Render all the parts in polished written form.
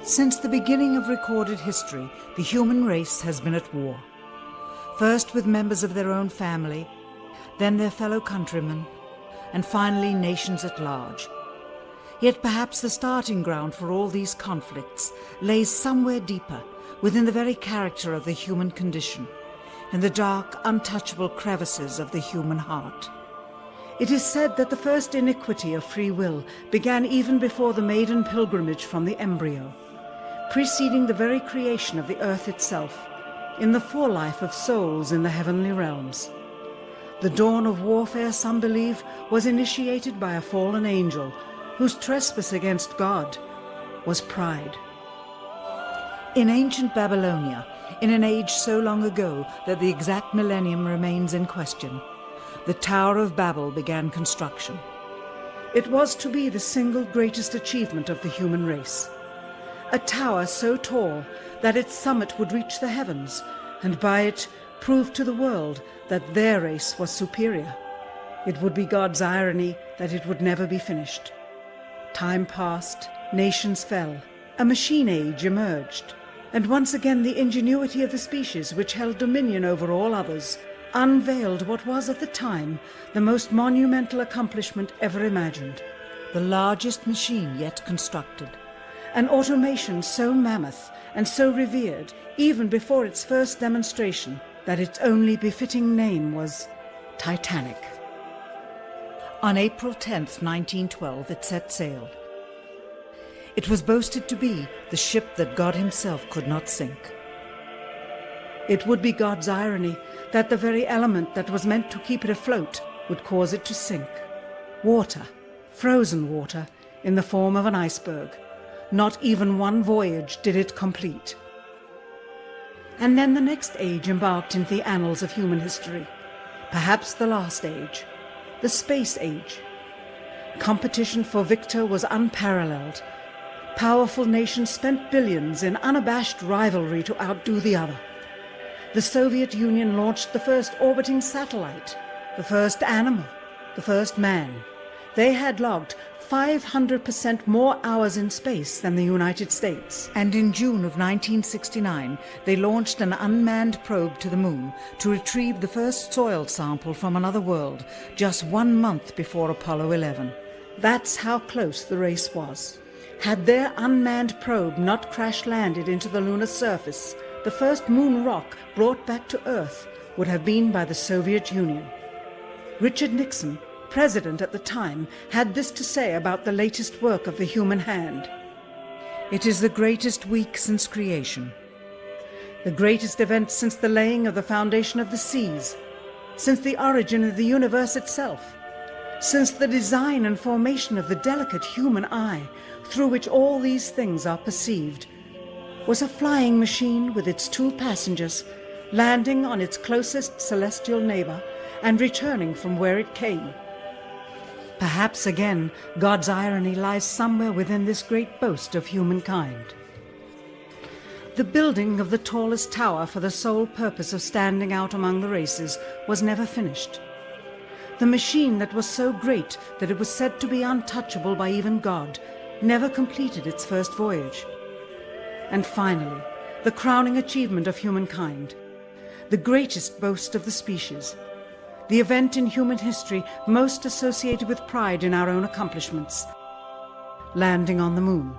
Since the beginning of recorded history, the human race has been at war. First with members of their own family, then their fellow countrymen, and finally nations at large. Yet perhaps the starting ground for all these conflicts lays somewhere deeper, within the very character of the human condition, in the dark, untouchable crevices of the human heart. It is said that the first iniquity of free will began even before the maiden pilgrimage from the embryo, preceding the very creation of the earth itself, in the forelife of souls in the heavenly realms. The dawn of warfare, some believe, was initiated by a fallen angel whose trespass against God was pride. In ancient Babylonia, in an age so long ago that the exact millennium remains in question, the Tower of Babel began construction. It was to be the single greatest achievement of the human race. A tower so tall that its summit would reach the heavens, and by it prove to the world that their race was superior. It would be God's irony that it would never be finished. Time passed, nations fell, a machine age emerged, and once again the ingenuity of the species which held dominion over all others unveiled what was at the time the most monumental accomplishment ever imagined, the largest machine yet constructed. An automation so mammoth and so revered, even before its first demonstration, that its only befitting name was Titanic. On April 10th, 1912, it set sail. It was boasted to be the ship that God himself could not sink. It would be God's irony that the very element that was meant to keep it afloat would cause it to sink. Water, frozen water, in the form of an iceberg. Not even one voyage did it complete. And then the next age embarked into the annals of human history, perhaps the last age, the space age. Competition for victor was unparalleled. Powerful nations spent billions in unabashed rivalry to outdo the other. The Soviet Union launched the first orbiting satellite, the first animal, the first man. They had logged 500% more hours in space than the United States. And in June of 1969, they launched an unmanned probe to the moon to retrieve the first soil sample from another world, just 1 month before Apollo 11. That's how close the race was. Had their unmanned probe not crash-landed into the lunar surface, the first moon rock brought back to Earth would have been by the Soviet Union. Richard Nixon, president at the time, had this to say about the latest work of the human hand. It is the greatest week since creation, the greatest event since the laying of the foundation of the seas, since the origin of the universe itself, since the design and formation of the delicate human eye through which all these things are perceived, was a flying machine with its 2 passengers landing on its closest celestial neighbor and returning from where it came. Perhaps again God's irony lies somewhere within this great boast of humankind. The building of the tallest tower for the sole purpose of standing out among the races was never finished. The machine that was so great that it was said to be untouchable by even God never completed its first voyage. And finally, the crowning achievement of humankind, the greatest boast of the species, the event in human history most associated with pride in our own accomplishments, landing on the moon.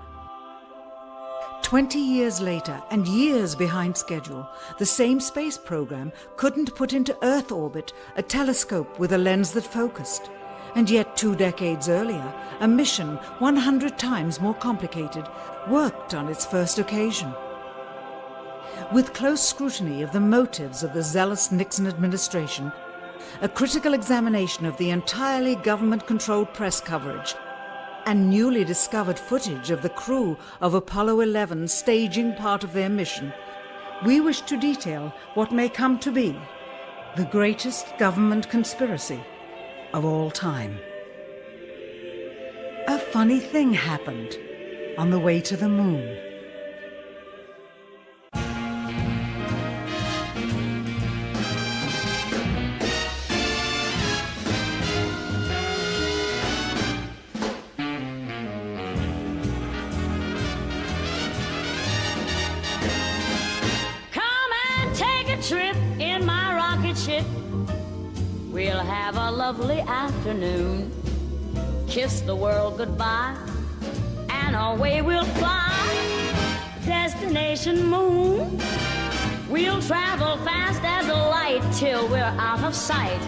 20 years later, and years behind schedule, the same space program couldn't put into Earth orbit a telescope with a lens that focused. And yet 2 decades earlier, a mission 100 times more complicated worked on its first occasion. With close scrutiny of the motives of the zealous Nixon administration, a critical examination of the entirely government-controlled press coverage, and newly discovered footage of the crew of Apollo 11 staging part of their mission, we wish to detail what may come to be the greatest government conspiracy of all time. A funny thing happened on the way to the moon. ship. We'll have a lovely afternoon, kiss the world goodbye, and away we'll fly. Destination moon. We'll travel fast as a light till we're out of sight.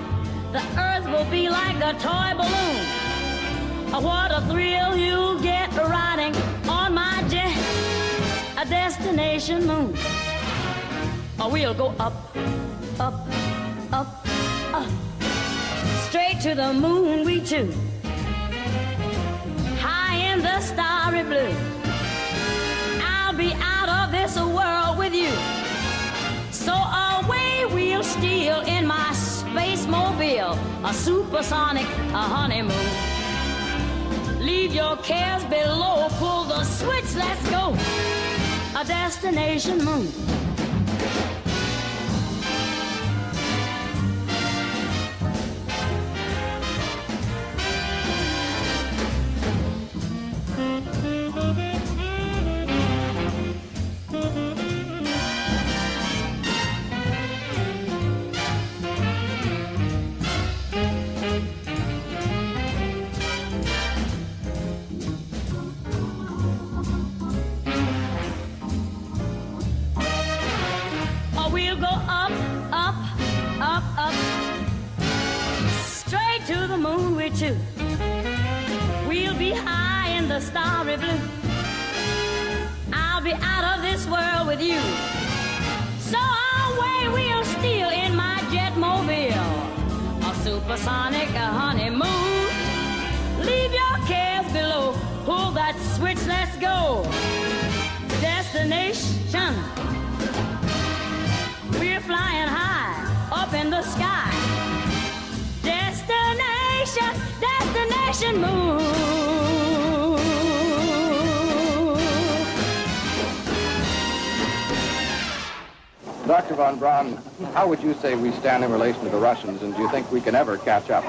The earth will be like a toy balloon. What a thrill you'll get riding on my jet. A destination moon. We'll go up, up, up, up. Straight to the moon we two. High in the starry blue. I'll be out of this world with you. So away we'll steal in my space mobile, a supersonic, a honeymoon. Leave your cares below, pull the switch, let's go. A destination moon. Too. We'll be high in the starry blue. I'll be out of this world with you. So away we'll steal in my jetmobile, a supersonic, a honeymoon. Leave your cares below, pull that switch, let's go. Destination. We're flying high up in the sky. Destination moon. Dr. von Braun, how would you say we stand in relation to the Russians, and do you think we can ever catch up?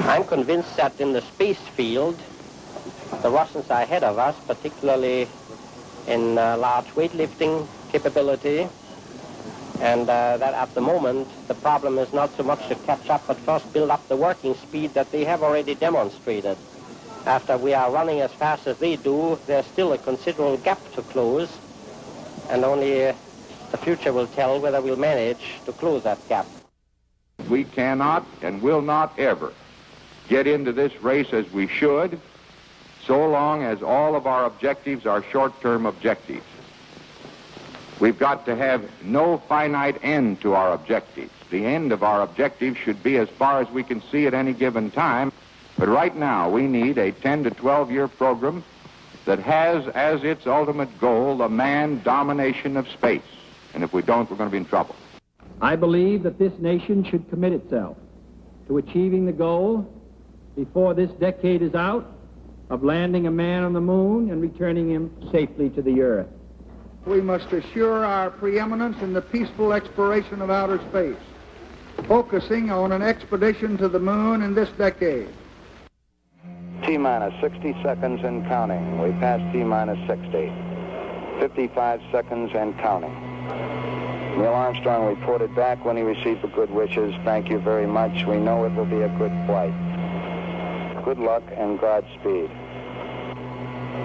I'm convinced that in the space field, the Russians are ahead of us, particularly in large weightlifting capability. And that at the moment, the problem is not so much to catch up, but first build up the working speed that they have already demonstrated. After we are running as fast as they do, there's still a considerable gap to close, and only the future will tell whether we'll manage to close that gap. We cannot and will not ever get into this race as we should, so long as all of our objectives are short-term objectives. We've got to have no finite end to our objectives. The end of our objectives should be as far as we can see at any given time. But right now, we need a 10 to 12-year program that has as its ultimate goal the manned domination of space. And if we don't, we're going to be in trouble. I believe that this nation should commit itself to achieving the goal before this decade is out of landing a man on the moon and returning him safely to the earth. We must assure our preeminence in the peaceful exploration of outer space, focusing on an expedition to the moon in this decade. T-minus 60 seconds and counting. We passed T-minus 60. 55 seconds and counting. Neil Armstrong reported back when he received the good wishes. Thank you very much. We know it will be a good flight. Good luck and Godspeed.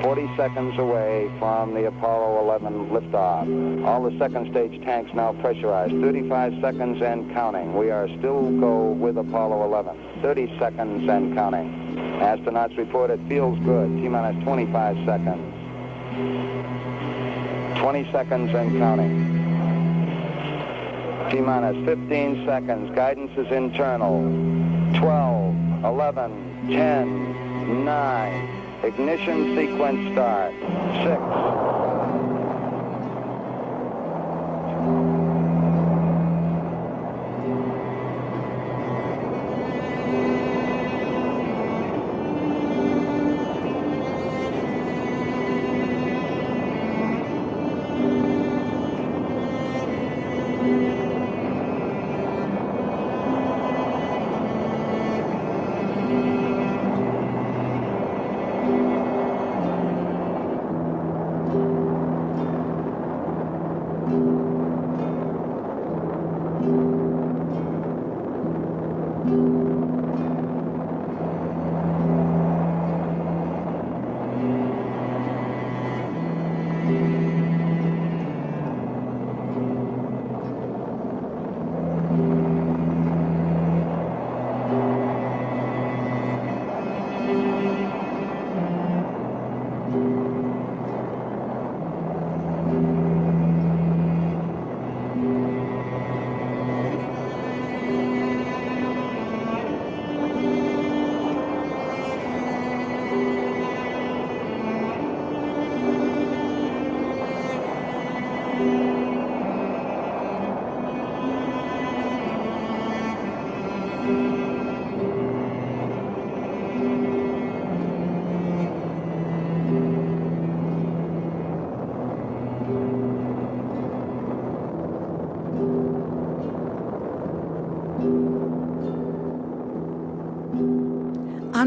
40 seconds away from the Apollo 11 liftoff. All the second stage tanks now pressurized. 35 seconds and counting. We are still go with Apollo 11. 30 seconds and counting. Astronauts report it feels good. T-minus 25 seconds. 20 seconds and counting. T-minus 15 seconds. Guidance is internal. 12, 11, 10, 9. Ignition sequence start. 6.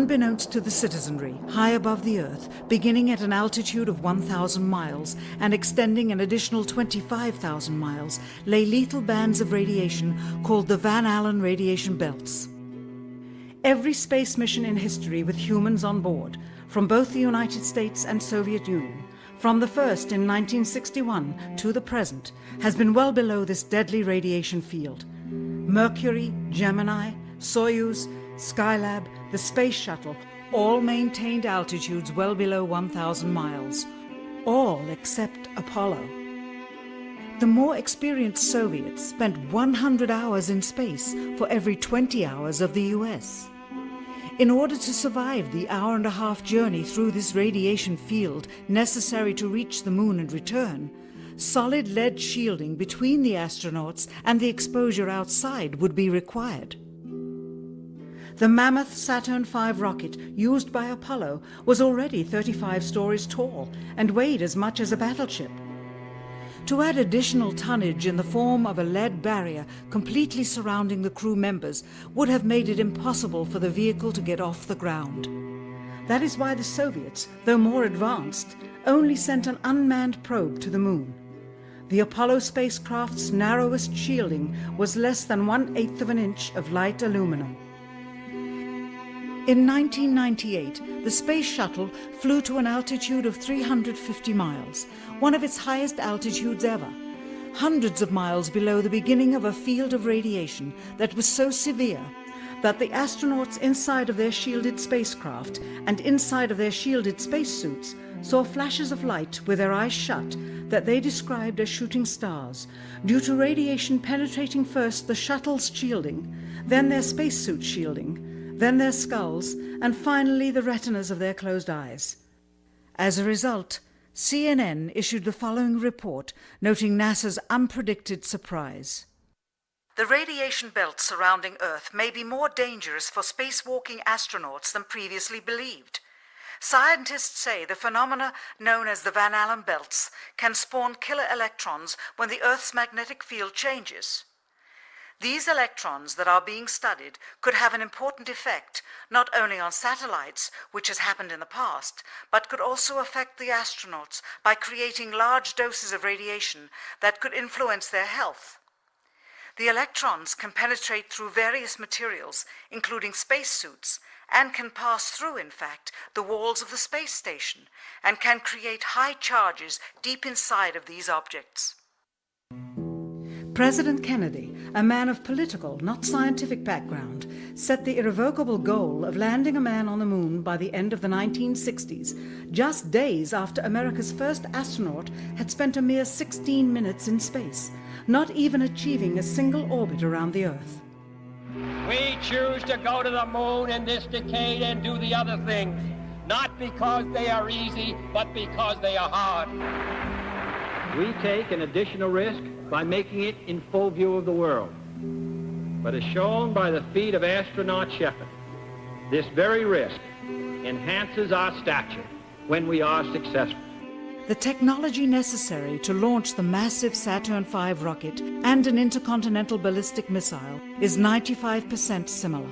Unbeknownst to the citizenry, high above the Earth, beginning at an altitude of 1,000 miles and extending an additional 25,000 miles, lay lethal bands of radiation called the Van Allen radiation belts. Every space mission in history with humans on board, from both the United States and Soviet Union, from the first in 1961 to the present, has been well below this deadly radiation field. Mercury, Gemini, Soyuz, Skylab, the Space Shuttle, all maintained altitudes well below 1,000 miles. All except Apollo. The more experienced Soviets spent 100 hours in space for every 20 hours of the US. In order to survive the hour-and-a-half journey through this radiation field necessary to reach the moon and return, solid lead shielding between the astronauts and the exposure outside would be required. The mammoth Saturn V rocket used by Apollo was already 35 stories tall and weighed as much as a battleship. To add additional tonnage in the form of a lead barrier completely surrounding the crew members would have made it impossible for the vehicle to get off the ground. That is why the Soviets, though more advanced, only sent an unmanned probe to the moon. The Apollo spacecraft's narrowest shielding was less than 1/8 of an inch of light aluminum. In 1998, the Space Shuttle flew to an altitude of 350 miles, one of its highest altitudes ever, hundreds of miles below the beginning of a field of radiation that was so severe that the astronauts inside of their shielded spacecraft and inside of their shielded spacesuits saw flashes of light with their eyes shut that they described as shooting stars, due to radiation penetrating first the shuttle's shielding, then their spacesuit shielding, then their skulls, and finally the retinas of their closed eyes. As a result, CNN issued the following report noting NASA's unpredicted surprise. The radiation belt surrounding Earth may be more dangerous for spacewalking astronauts than previously believed. Scientists say the phenomena known as the Van Allen belts can spawn killer electrons when the Earth's magnetic field changes. These electrons that are being studied could have an important effect, not only on satellites, which has happened in the past, but could also affect the astronauts by creating large doses of radiation that could influence their health. The electrons can penetrate through various materials, including spacesuits, and can pass through, in fact, the walls of the space station, and can create high charges deep inside of these objects. President Kennedy, a man of political, not scientific background, set the irrevocable goal of landing a man on the moon by the end of the 1960s, just days after America's first astronaut had spent a mere 16 minutes in space, not even achieving a single orbit around the Earth. We choose to go to the moon in this decade and do the other things, not because they are easy, but because they are hard. We take an additional risk by making it in full view of the world. But as shown by the feat of astronaut Shepard, this very risk enhances our stature when we are successful. The technology necessary to launch the massive Saturn V rocket and an intercontinental ballistic missile is 95% similar.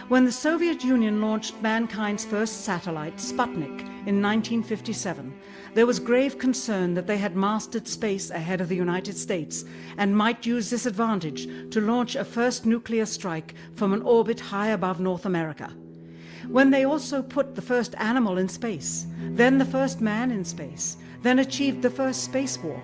When the Soviet Union launched mankind's first satellite, Sputnik, in 1957, there was grave concern that they had mastered space ahead of the United States and might use this advantage to launch a first nuclear strike from an orbit high above North America. When they also put the first animal in space, then the first man in space, then achieved the first spacewalk,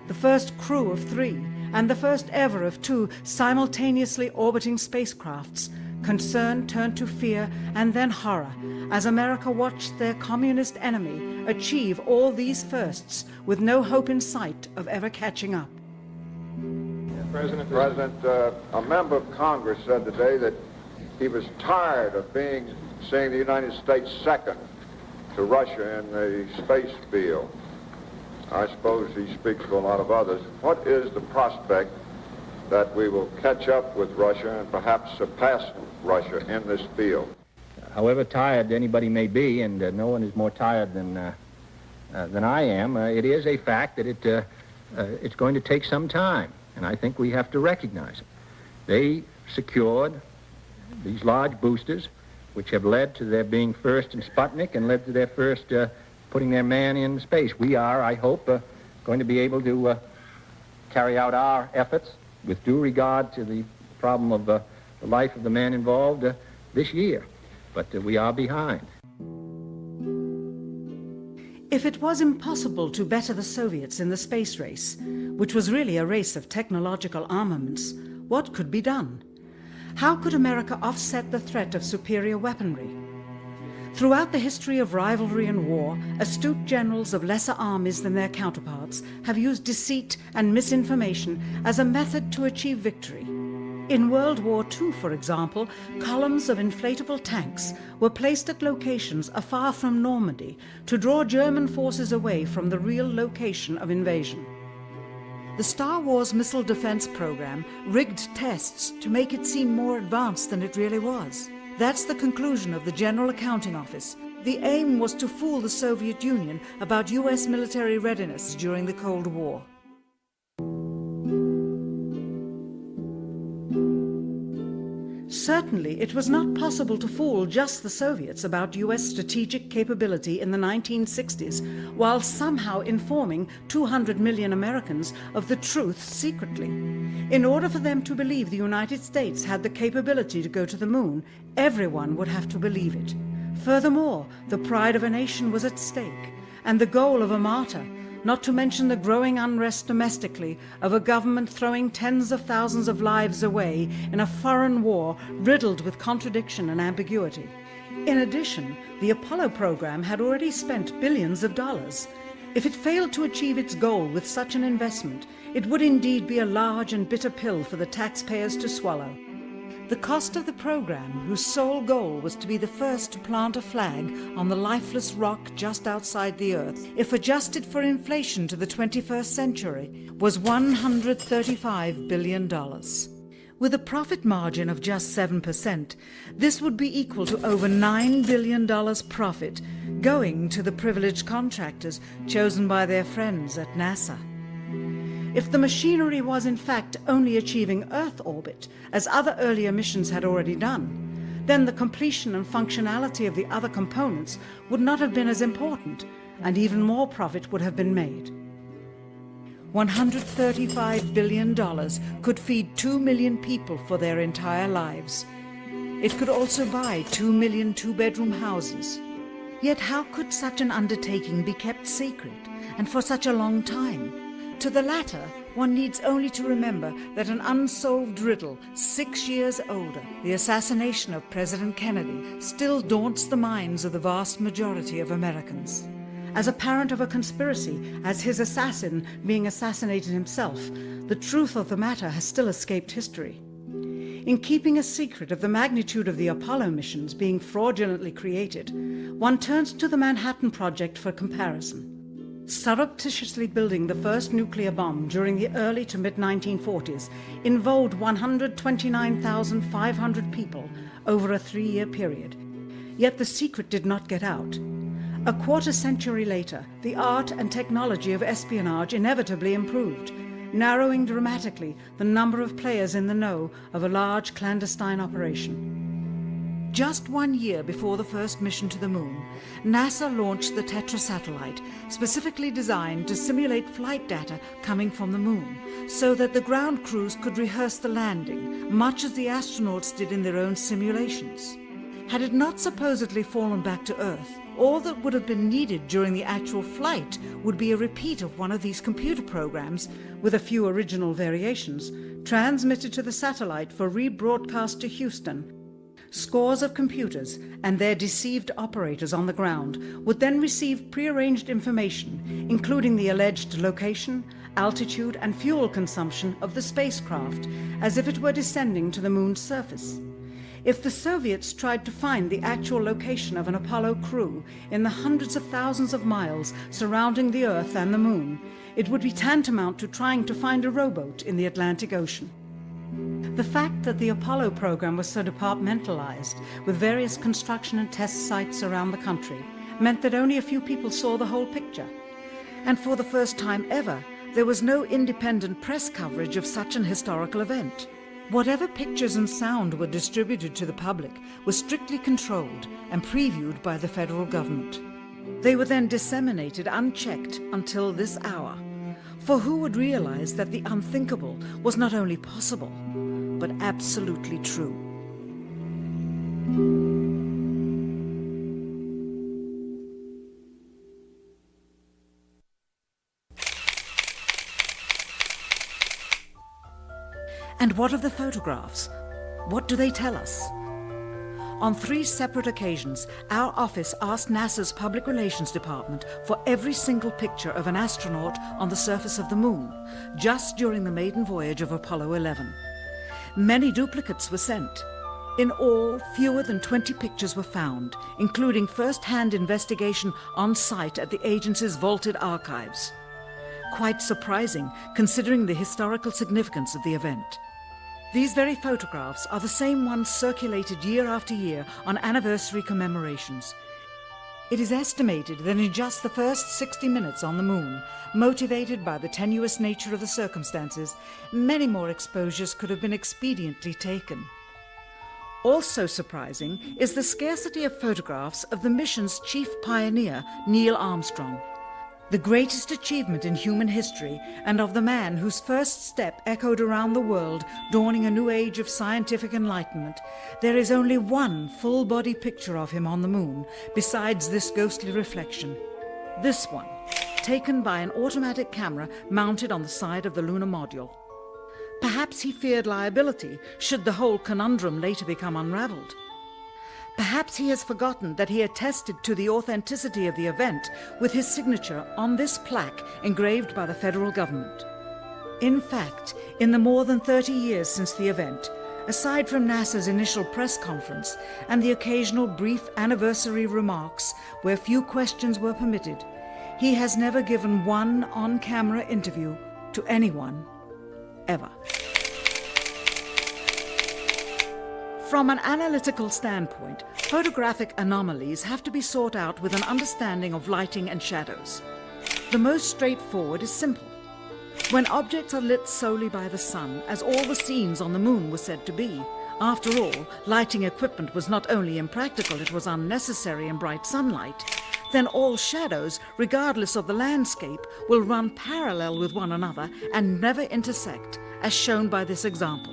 the first crew of 3, and the first ever of 2 simultaneously orbiting spacecrafts, concern turned to fear and then horror as America watched their communist enemy achieve all these firsts with no hope in sight of ever catching up. President, a member of Congress said today that he was tired of seeing the United States second to Russia in the space field. I suppose he speaks for a lot of others. What is the prospect that we will catch up with Russia and perhaps surpass Russia in this field? However tired anybody may be, and no one is more tired than I am, it is a fact that it's going to take some time, and I think we have to recognize it. They secured these large boosters which have led to their being first in Sputnik and led to their first putting their man in space. We are, I hope, going to be able to carry out our efforts with due regard to the problem of the life of the man involved this year. But we are behind. If it was impossible to better the Soviets in the space race, which was really a race of technological armaments, what could be done? How could America offset the threat of superior weaponry? Throughout the history of rivalry and war, astute generals of lesser armies than their counterparts have used deceit and misinformation as a method to achieve victory. In World War II, for example, columns of inflatable tanks were placed at locations afar from Normandy to draw German forces away from the real location of invasion. The Star Wars missile defense program rigged tests to make it seem more advanced than it really was. That's the conclusion of the General Accounting Office. The aim was to fool the Soviet Union about US military readiness during the Cold War. Certainly, it was not possible to fool just the Soviets about US strategic capability in the 1960s, while somehow informing 200 million Americans of the truth secretly. In order for them to believe the United States had the capability to go to the moon, everyone would have to believe it. Furthermore, the pride of a nation was at stake, and the goal of a martyr, not to mention the growing unrest domestically of a government throwing tens of thousands of lives away in a foreign war riddled with contradiction and ambiguity. In addition, the Apollo program had already spent billions of dollars. If it failed to achieve its goal with such an investment, it would indeed be a large and bitter pill for the taxpayers to swallow. The cost of the program, whose sole goal was to be the first to plant a flag on the lifeless rock just outside the Earth, if adjusted for inflation to the 21st century, was $135 billion. With a profit margin of just 7%, this would be equal to over $9 billion profit going to the privileged contractors chosen by their friends at NASA. If the machinery was in fact only achieving Earth orbit, as other earlier missions had already done, then the completion and functionality of the other components would not have been as important, and even more profit would have been made. $135 billion could feed 2 million people for their entire lives. It could also buy 2 million two-bedroom houses. Yet how could such an undertaking be kept secret, and for such a long time? To the latter, one needs only to remember that an unsolved riddle 6 years older, the assassination of President Kennedy, still daunts the minds of the vast majority of Americans. As a parent of a conspiracy, as his assassin being assassinated himself, the truth of the matter has still escaped history. In keeping a secret of the magnitude of the Apollo missions being fraudulently created, one turns to the Manhattan Project for comparison. Surreptitiously building the first nuclear bomb during the early to mid-1940s involved 129,500 people over a 3-year period. Yet the secret did not get out. A quarter century later, the art and technology of espionage inevitably improved, narrowing dramatically the number of players in the know of a large clandestine operation. Just 1 year before the first mission to the moon, NASA launched the Tetra satellite, specifically designed to simulate flight data coming from the moon, so that the ground crews could rehearse the landing, much as the astronauts did in their own simulations. Had it not supposedly fallen back to Earth, all that would have been needed during the actual flight would be a repeat of one of these computer programs, with a few original variations, transmitted to the satellite for rebroadcast to Houston. Scores of computers and their deceived operators on the ground would then receive prearranged information, including the alleged location, altitude, and fuel consumption of the spacecraft, as if it were descending to the moon's surface. If the Soviets tried to find the actual location of an Apollo crew in the hundreds of thousands of miles surrounding the Earth and the moon, it would be tantamount to trying to find a rowboat in the Atlantic Ocean. The fact that the Apollo program was so departmentalized, with various construction and test sites around the country, meant that only a few people saw the whole picture. And for the first time ever, there was no independent press coverage of such an historical event. Whatever pictures and sound were distributed to the public were strictly controlled and previewed by the federal government. They were then disseminated unchecked until this hour. For who would realize that the unthinkable was not only possible, but absolutely true? And what of the photographs? What do they tell us? On 3 separate occasions, our office asked NASA's Public Relations Department for every single picture of an astronaut on the surface of the moon, just during the maiden voyage of Apollo 11. Many duplicates were sent. In all, fewer than 20 pictures were found, including first-hand investigation on site at the agency's vaulted archives. Quite surprising, considering the historical significance of the event. These very photographs are the same ones circulated year after year on anniversary commemorations. It is estimated that in just the first 60 minutes on the moon, motivated by the tenuous nature of the circumstances, many more exposures could have been expediently taken. Also surprising is the scarcity of photographs of the mission's chief pioneer, Neil Armstrong. The greatest achievement in human history, and of the man whose first step echoed around the world, dawning a new age of scientific enlightenment, there is only one full-body picture of him on the moon, besides this ghostly reflection. This one, taken by an automatic camera mounted on the side of the lunar module. Perhaps he feared liability, should the whole conundrum later become unraveled. Perhaps he has forgotten that he attested to the authenticity of the event with his signature on this plaque engraved by the federal government. In fact, in the more than 30 years since the event, aside from NASA's initial press conference and the occasional brief anniversary remarks where few questions were permitted, he has never given one on-camera interview to anyone, ever. From an analytical standpoint, photographic anomalies have to be sought out with an understanding of lighting and shadows. The most straightforward is simple. When objects are lit solely by the sun, as all the scenes on the moon were said to be, after all, lighting equipment was not only impractical, it was unnecessary in bright sunlight, then all shadows, regardless of the landscape, will run parallel with one another and never intersect, as shown by this example.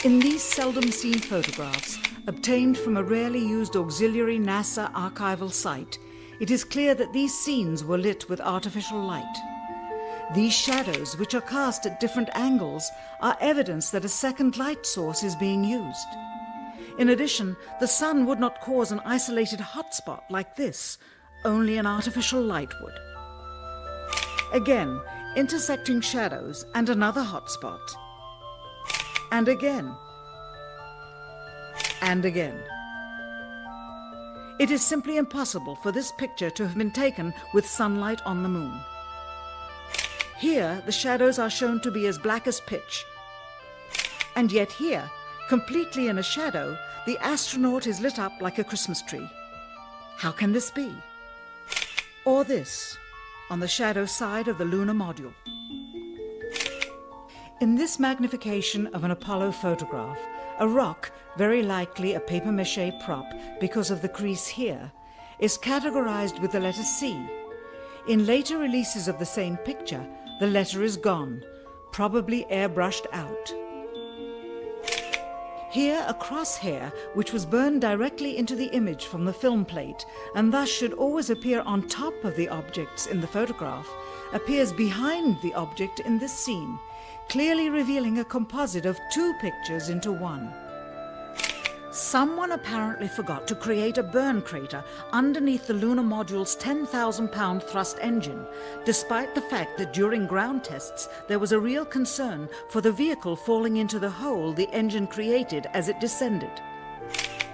In these seldom-seen photographs, obtained from a rarely used auxiliary NASA archival site, it is clear that these scenes were lit with artificial light. These shadows, which are cast at different angles, are evidence that a second light source is being used. In addition, the sun would not cause an isolated hotspot like this, only an artificial light would. Again, intersecting shadows and another hotspot. And again. And again. It is simply impossible for this picture to have been taken with sunlight on the moon. Here, the shadows are shown to be as black as pitch. And yet here, completely in a shadow, the astronaut is lit up like a Christmas tree. How can this be? Or this, on the shadow side of the lunar module. In this magnification of an Apollo photograph, a rock, very likely a papier-mâché prop because of the crease here, is categorized with the letter C. In later releases of the same picture, the letter is gone, probably airbrushed out. Here, a crosshair, which was burned directly into the image from the film plate, and thus should always appear on top of the objects in the photograph, appears behind the object in this scene, clearly revealing a composite of 2 pictures into one. Someone apparently forgot to create a burn crater underneath the lunar module's 10,000-pound thrust engine, despite the fact that during ground tests there was a real concern for the vehicle falling into the hole the engine created as it descended.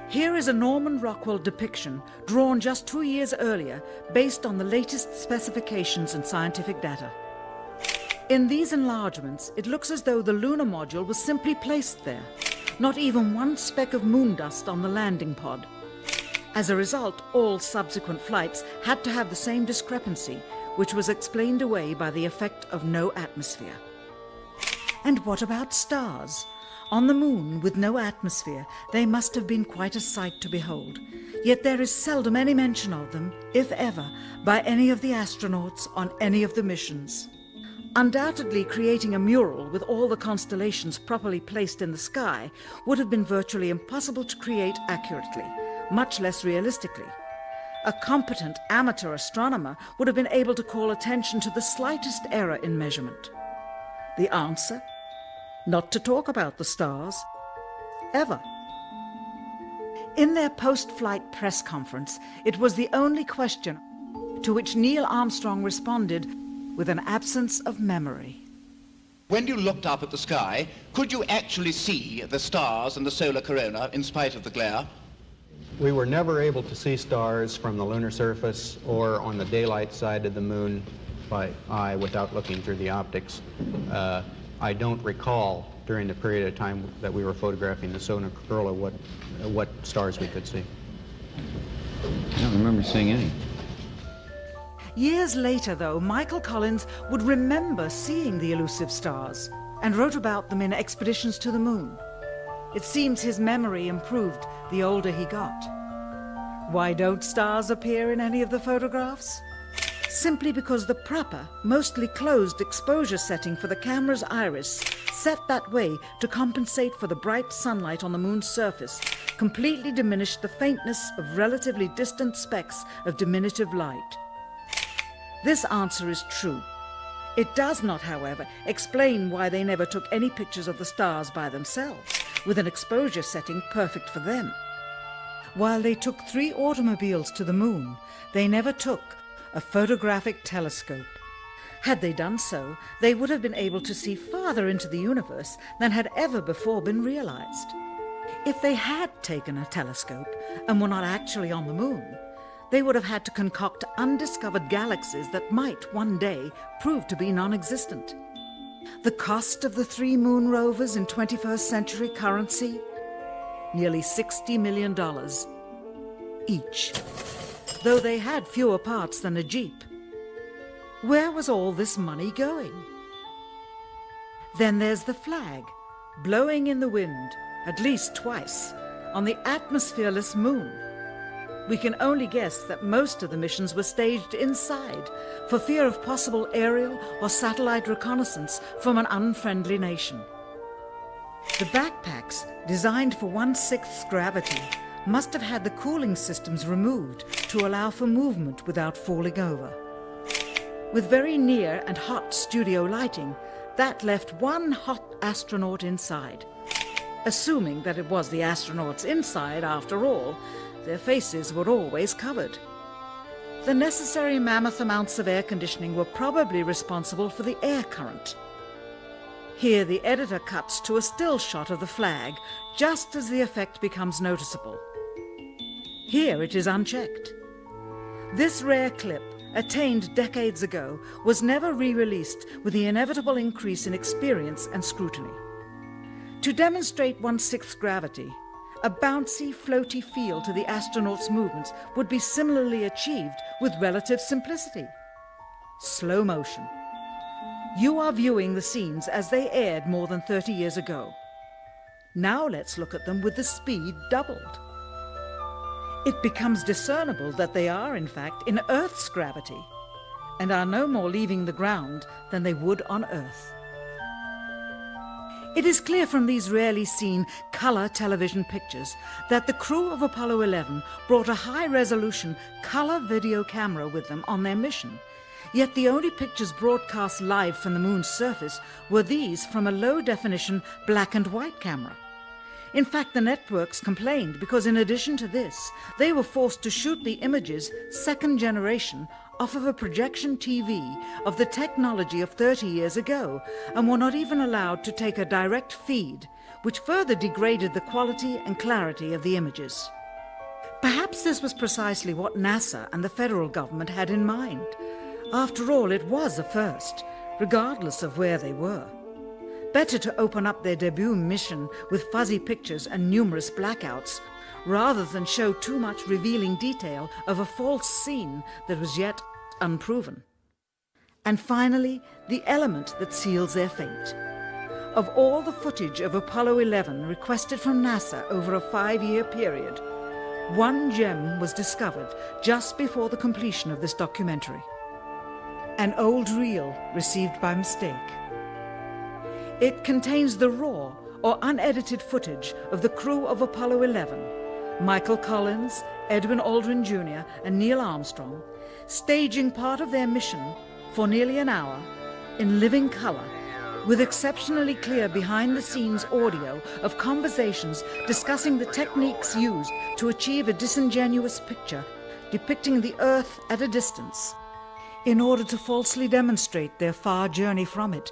Here is a Norman Rockwell depiction drawn just 2 years earlier based on the latest specifications and scientific data. In these enlargements, it looks as though the lunar module was simply placed there. Not even one speck of moon dust on the landing pod. As a result, all subsequent flights had to have the same discrepancy, which was explained away by the effect of no atmosphere. And what about stars? On the moon, with no atmosphere, they must have been quite a sight to behold. Yet there is seldom any mention of them, if ever, by any of the astronauts on any of the missions. Undoubtedly, creating a mural with all the constellations properly placed in the sky would have been virtually impossible to create accurately, much less realistically. A competent amateur astronomer would have been able to call attention to the slightest error in measurement. The answer? Not to talk about the stars, ever. In their post-flight press conference, it was the only question to which Neil Armstrong responded with an absence of memory. When you looked up at the sky, could you actually see the stars and the solar corona in spite of the glare? We were never able to see stars from the lunar surface or on the daylight side of the moon by eye without looking through the optics. I don't recall during the period of time that we were photographing the solar corona what stars we could see. I don't remember seeing any. Years later, though, Michael Collins would remember seeing the elusive stars and wrote about them in Expeditions to the Moon. It seems his memory improved the older he got. Why don't stars appear in any of the photographs? Simply because the proper, mostly closed exposure setting for the camera's iris, set that way to compensate for the bright sunlight on the moon's surface, completely diminished the faintness of relatively distant specks of diminutive light. This answer is true. It does not, however, explain why they never took any pictures of the stars by themselves, with an exposure setting perfect for them. While they took 3 automobiles to the moon, they never took a photographic telescope. Had they done so, they would have been able to see farther into the universe than had ever before been realized. If they had taken a telescope and were not actually on the moon, they would have had to concoct undiscovered galaxies that might one day prove to be non-existent. The cost of the 3 moon rovers in 21st century currency? Nearly $60 million each, though they had fewer parts than a Jeep. Where was all this money going? Then there's the flag, blowing in the wind, at least twice, on the atmosphereless moon. We can only guess that most of the missions were staged inside for fear of possible aerial or satellite reconnaissance from an unfriendly nation. The backpacks, designed for 1/6 gravity, must have had the cooling systems removed to allow for movement without falling over. With very near and hot studio lighting, that left one hot astronaut inside. Assuming that it was the astronauts inside after all, their faces were always covered. The necessary mammoth amounts of air conditioning were probably responsible for the air current. Here the editor cuts to a still shot of the flag, just as the effect becomes noticeable. Here it is unchecked. This rare clip, attained decades ago, was never re-released with the inevitable increase in experience and scrutiny. To demonstrate 1/6 gravity, a bouncy, floaty feel to the astronauts' movements would be similarly achieved with relative simplicity. Slow motion. You are viewing the scenes as they aired more than 30 years ago. Now let's look at them with the speed doubled. It becomes discernible that they are, in fact, in Earth's gravity, and are no more leaving the ground than they would on Earth. It is clear from these rarely seen color television pictures that the crew of Apollo 11 brought a high-resolution color video camera with them on their mission, yet the only pictures broadcast live from the moon's surface were these from a low-definition black and white camera. In fact, the networks complained because in addition to this, they were forced to shoot the images, second generation, off of a projection TV of the technology of 30 years ago, and were not even allowed to take a direct feed, which further degraded the quality and clarity of the images. Perhaps this was precisely what NASA and the federal government had in mind. After all, it was a first, regardless of where they were. Better to open up their debut mission with fuzzy pictures and numerous blackouts, rather than show too much revealing detail of a false scene that was yet unproven. And finally, the element that seals their fate. Of all the footage of Apollo 11 requested from NASA over a 5-year period, one gem was discovered just before the completion of this documentary. An old reel received by mistake. It contains the raw or unedited footage of the crew of Apollo 11, Michael Collins, Edwin Aldrin Jr. and Neil Armstrong, staging part of their mission for nearly an hour in living color, with exceptionally clear behind-the-scenes audio of conversations discussing the techniques used to achieve a disingenuous picture depicting the Earth at a distance, in order to falsely demonstrate their far journey from it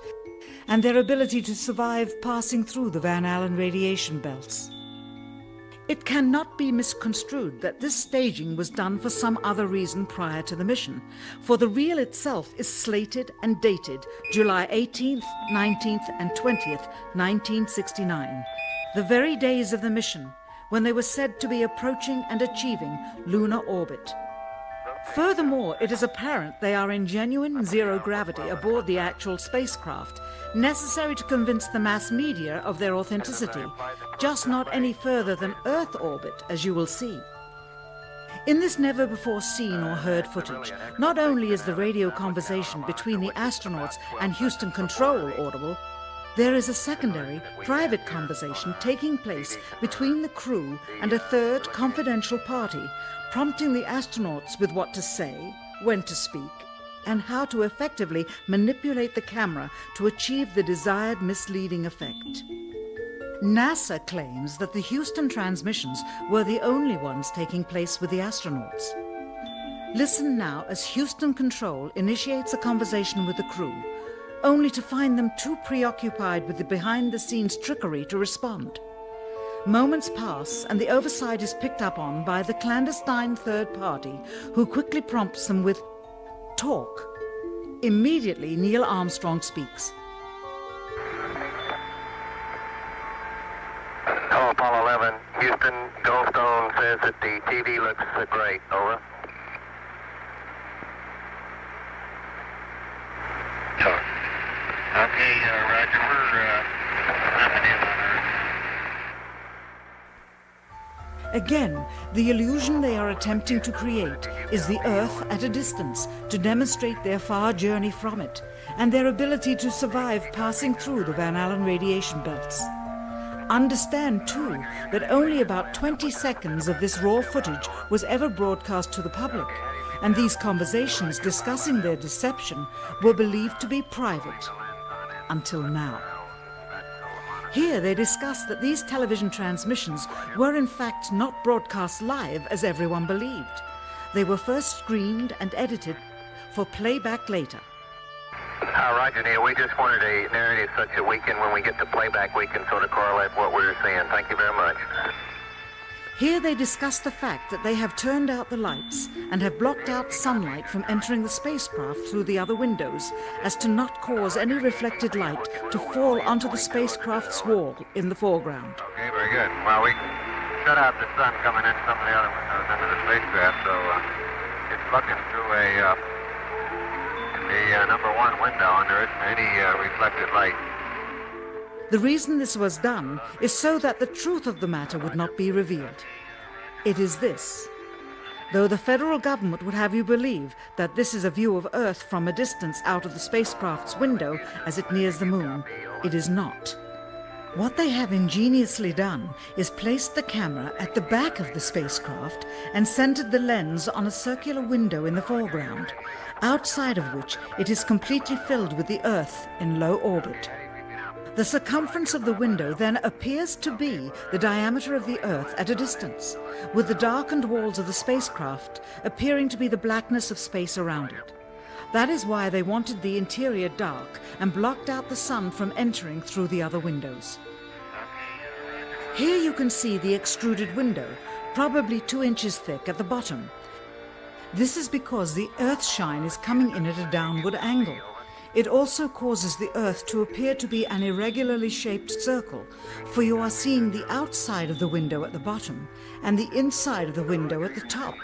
and their ability to survive passing through the Van Allen radiation belts. It cannot be misconstrued that this staging was done for some other reason prior to the mission, for the reel itself is slated and dated July 18th, 19th and 20th, 1969, the very days of the mission when they were said to be approaching and achieving lunar orbit. Furthermore, it is apparent they are in genuine zero gravity aboard the actual spacecraft, necessary to convince the mass media of their authenticity, just not any further than Earth orbit, as you will see. In this never-before-seen or heard footage, not only is the radio conversation between the astronauts and Houston Control audible, there is a secondary, private conversation taking place between the crew and a third confidential party, prompting the astronauts with what to say, when to speak, and how to effectively manipulate the camera to achieve the desired misleading effect. NASA claims that the Houston transmissions were the only ones taking place with the astronauts. Listen now as Houston Control initiates a conversation with the crew, only to find them too preoccupied with the behind-the-scenes trickery to respond. Moments pass and the oversight is picked up on by the clandestine third party, who quickly prompts them with talk. Immediately, Neil Armstrong speaks. Hello, Apollo 11. Houston, Goldstone says that the TV looks great. Over. Okay, Roger. We're mapping in on Earth. Again, the illusion they are attempting to create is the Earth at a distance to demonstrate their far journey from it and their ability to survive passing through the Van Allen radiation belts. Understand, too, that only about 20 seconds of this raw footage was ever broadcast to the public, and these conversations discussing their deception were believed to be private, until now. Here they discuss that these television transmissions were in fact not broadcast live as everyone believed. They were first screened and edited for playback later. Roger, Neil. We just wanted a narrative such that we can, when we get to playback, we can sort of correlate what we were seeing. Thank you very much. Here they discuss the fact that they have turned out the lights and have blocked out sunlight from entering the spacecraft through the other windows, as to not cause any reflected light to fall onto the spacecraft's wall in the foreground. Okay, very good. Well, we shut out the sun coming in some of the other windows into the spacecraft, so it's looking through the number one window, and there isn't any reflected light. The reason this was done is so that the truth of the matter would not be revealed. It is this. Though the federal government would have you believe that this is a view of Earth from a distance out of the spacecraft's window as it nears the moon, it is not. What they have ingeniously done is placed the camera at the back of the spacecraft and centered the lens on a circular window in the foreground, outside of which it is completely filled with the Earth in low orbit. The circumference of the window then appears to be the diameter of the Earth at a distance, with the darkened walls of the spacecraft appearing to be the blackness of space around it. That is why they wanted the interior dark and blocked out the sun from entering through the other windows. Here you can see the extruded window, probably 2 inches thick at the bottom. This is because the Earth's shine is coming in at a downward angle. It also causes the Earth to appear to be an irregularly shaped circle, for you are seeing the outside of the window at the bottom and the inside of the window at the top,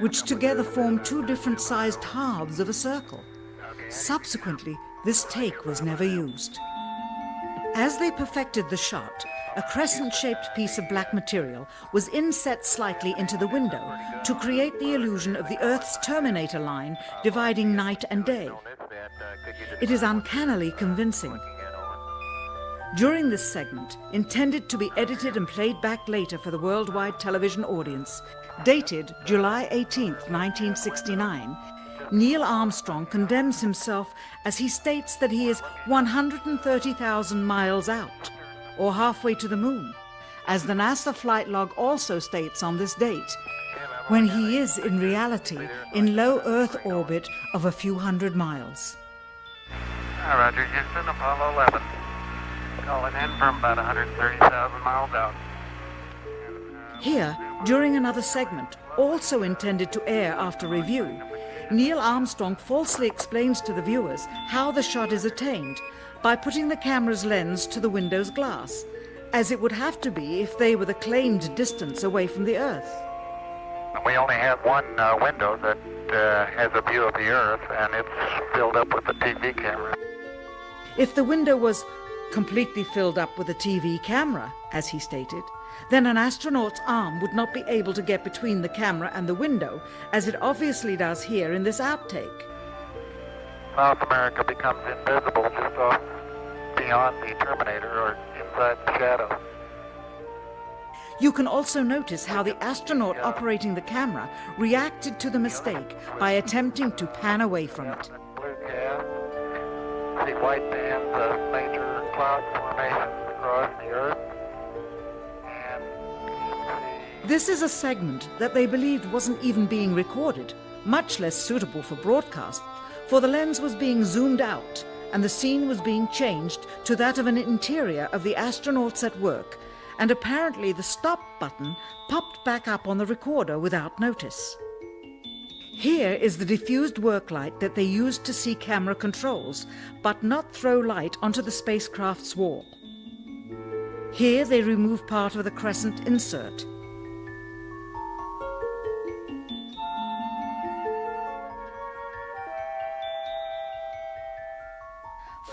which together form 2 different sized halves of a circle. Subsequently, this take was never used. As they perfected the shot, a crescent-shaped piece of black material was inset slightly into the window to create the illusion of the Earth's terminator line dividing night and day. It is uncannily convincing. During this segment, intended to be edited and played back later for the worldwide television audience, dated July 18th, 1969, Neil Armstrong condemns himself as he states that he is 130,000 miles out, or halfway to the moon, as the NASA flight log also states on this date, when he is in reality in low Earth orbit of a few hundred miles. Roger, Houston, Apollo 11. Calling in from about 130,000 miles out. Here, during another segment, also intended to air after review, Neil Armstrong falsely explains to the viewers how the shot is attained by putting the camera's lens to the window's glass, as it would have to be if they were the claimed distance away from the Earth. We only have one window that has a view of the Earth, and it's filled up with a TV camera. If the window was completely filled up with a TV camera, as he stated, then an astronaut's arm would not be able to get between the camera and the window, as it obviously does here in this outtake. South America becomes invisible just off beyond the terminator or inside the shadow. You can also notice how the astronaut operating the camera reacted to the mistake by attempting to pan away from it. Blue gas, see white bands of major cloud formations across the Earth. This is a segment that they believed wasn't even being recorded, much less suitable for broadcast, for the lens was being zoomed out and the scene was being changed to that of an interior of the astronauts at work, and apparently the stop button popped back up on the recorder without notice. Here is the diffused work light that they used to see camera controls, but not throw light onto the spacecraft's wall. Here they remove part of the crescent insert.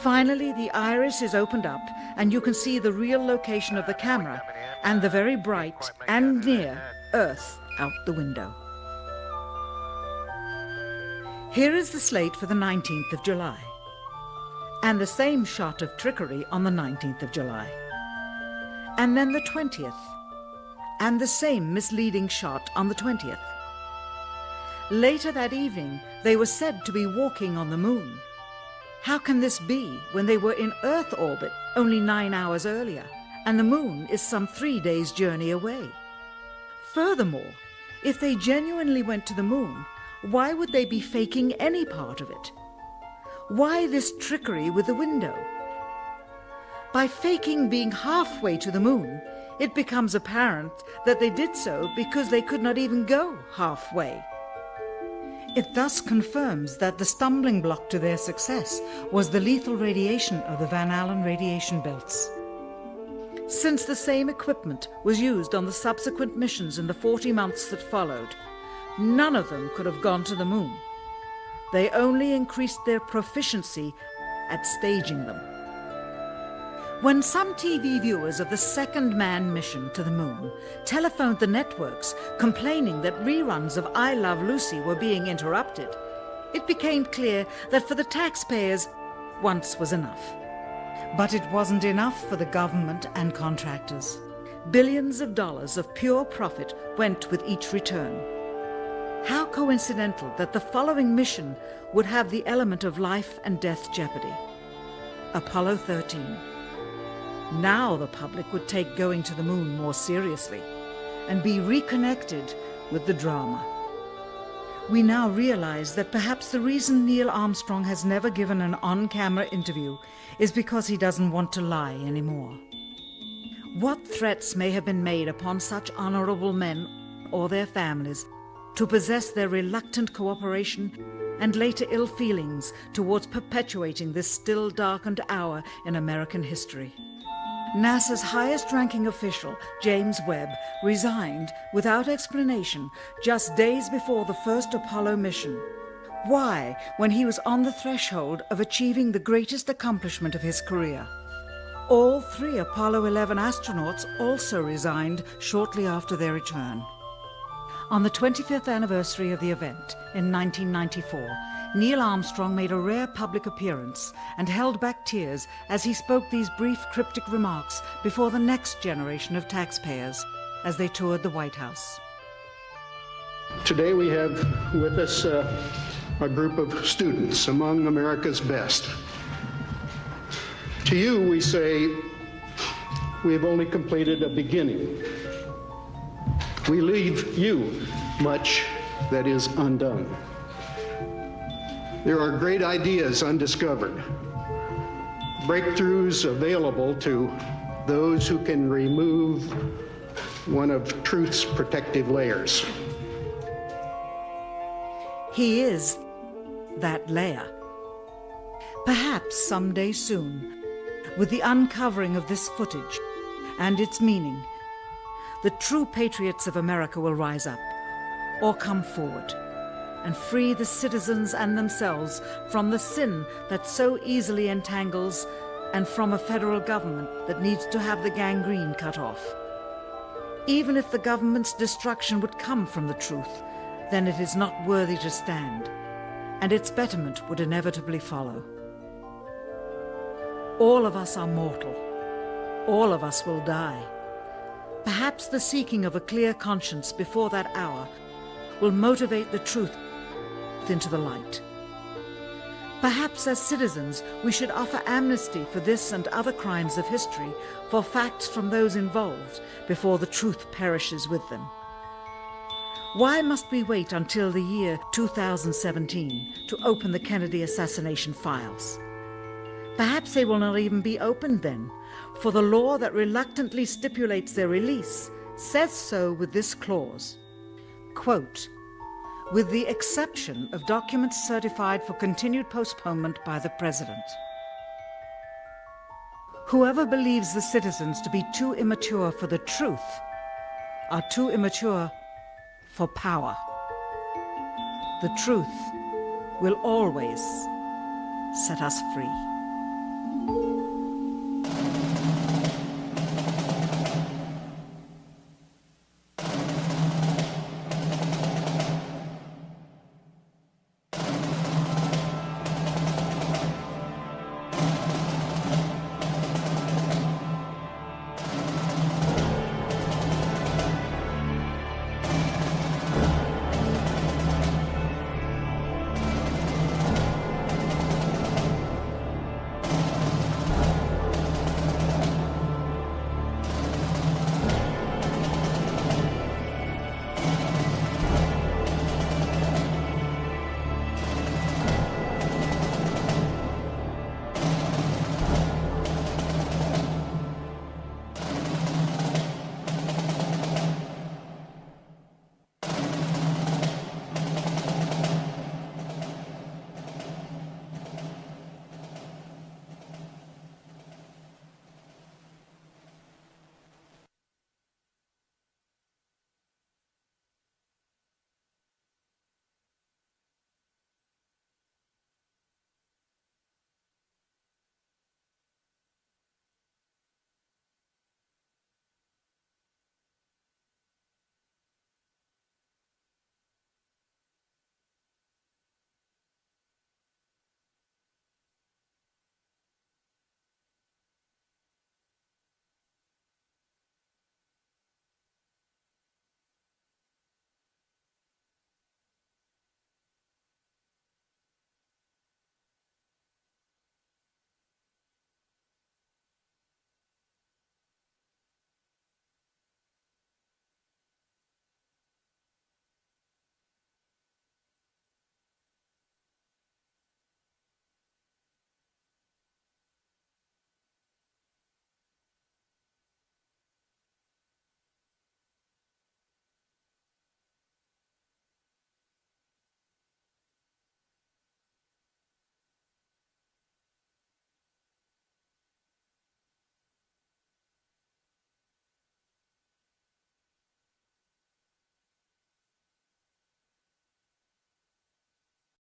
Finally, the iris is opened up and you can see the real location of the camera and the very bright and near Earth out the window. Here is the slate for the 19th of July, and the same shot of trickery on the 19th of July, and then the 20th, and the same misleading shot on the 20th. Later that evening, they were said to be walking on the moon. How can this be when they were in Earth orbit only 9 hours earlier, and the moon is some 3 days' journey away? Furthermore, if they genuinely went to the moon, why would they be faking any part of it? Why this trickery with the window? By faking being halfway to the moon, it becomes apparent that they did so because they could not even go halfway. It thus confirms that the stumbling block to their success was the lethal radiation of the Van Allen radiation belts. Since the same equipment was used on the subsequent missions in the 40 months that followed, none of them could have gone to the moon. They only increased their proficiency at staging them. When some TV viewers of the second manned mission to the moon telephoned the networks complaining that reruns of I Love Lucy were being interrupted, it became clear that for the taxpayers, once was enough. But it wasn't enough for the government and contractors. Billions of dollars of pure profit went with each return. How coincidental that the following mission would have the element of life and death jeopardy. Apollo 13. Now the public would take going to the moon more seriously and be reconnected with the drama. We now realize that perhaps the reason Neil Armstrong has never given an on-camera interview is because he doesn't want to lie anymore. What threats may have been made upon such honorable men or their families to possess their reluctant cooperation and later ill feelings towards perpetuating this still darkened hour in American history. NASA's highest-ranking official, James Webb, resigned without explanation just days before the first Apollo mission. Why, when he was on the threshold of achieving the greatest accomplishment of his career? All 3 Apollo 11 astronauts also resigned shortly after their return. On the 25th anniversary of the event in 1994, Neil Armstrong made a rare public appearance and held back tears as he spoke these brief cryptic remarks before the next generation of taxpayers as they toured the White House. Today we have with us a group of students among America's best. To you we say, we have only completed a beginning. We leave you much that is undone. There are great ideas undiscovered, breakthroughs available to those who can remove one of truth's protective layers. He is that layer. Perhaps someday soon, with the uncovering of this footage and its meaning, the true patriots of America will rise up or come forward and free the citizens and themselves from the sin that so easily entangles and from a federal government that needs to have the gangrene cut off. Even if the government's destruction would come from the truth, then it is not worthy to stand, and its betterment would inevitably follow. All of us are mortal. All of us will die. Perhaps the seeking of a clear conscience before that hour will motivate the truth into the light. Perhaps as citizens we should offer amnesty for this and other crimes of history, for facts from those involved before the truth perishes with them. Why must we wait until the year 2017 to open the Kennedy assassination files? Perhaps they will not even be opened then, for the law that reluctantly stipulates their release says so with this clause, quote, with the exception of documents certified for continued postponement by the President. Whoever believes the citizens to be too immature for the truth are too immature for power. The truth will always set us free.